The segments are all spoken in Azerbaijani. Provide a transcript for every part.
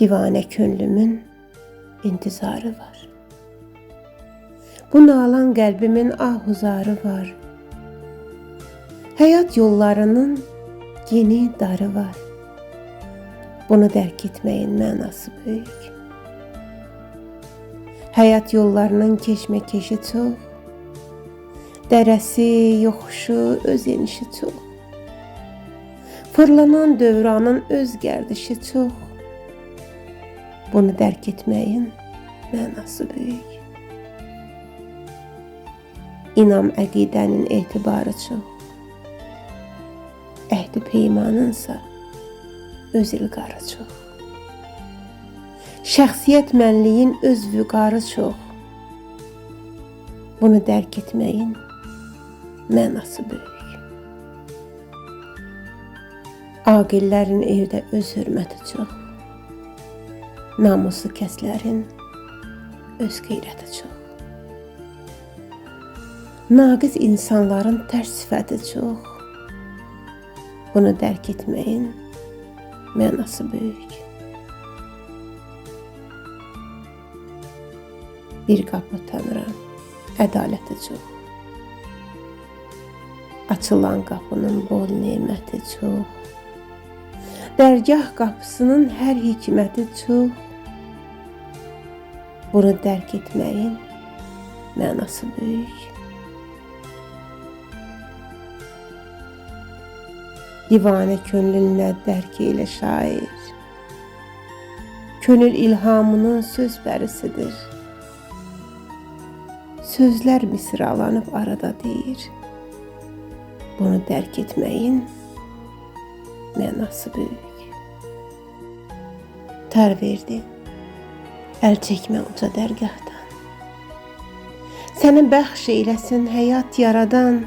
Divane könlümün intizarı var. Bu nalan qəlbimin ahuzarı var. Həyat yollarının yeni darı var. Bunu dərk etməyin mənası böyük. Həyat yollarının keşməkeşi çox. Dərəsi, yoxuşu, öz enişi çox. Fırlanan dövranın öz gərdişi çox. Bunu dərk etməyin mənası böyük. İnam əqidənin etibarı çox. Əhdi peymanınsa öz ilqarı çox. Şəxsiyyət mənliyin öz vüqarı çox. Bunu dərk etməyin mənası böyük. Aqillərin evdə öz hörməti çox. Namuslu kəslərin öz qeyrəti çox. Naqiz insanların tərs sifəti çox. Bunu dərk etməyin mənası böyük. Bir qapı tanıram, ədaləti çox. Açılan qapının bol neməti çox. Dərgah qapısının hər hikməti çox. Bunu dərk etməyin mənası böyük. Divane könlünlə dərk elə şair. Könül ilhamının söz pərisidir. Sözlər misralanıb arada deyir. Bunu dərk etməyin mənası böyük. Tar verdi, əl çəkmə uca dərgahdan. Səni bəxş eyləsin həyat yaradan.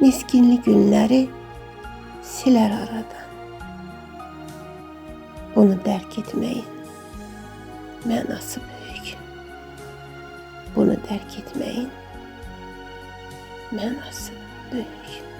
Miskinli günləri silər aradan. Bunu dərk etməyin mənası böyük. Bunu dərk etməyin mənası böyük.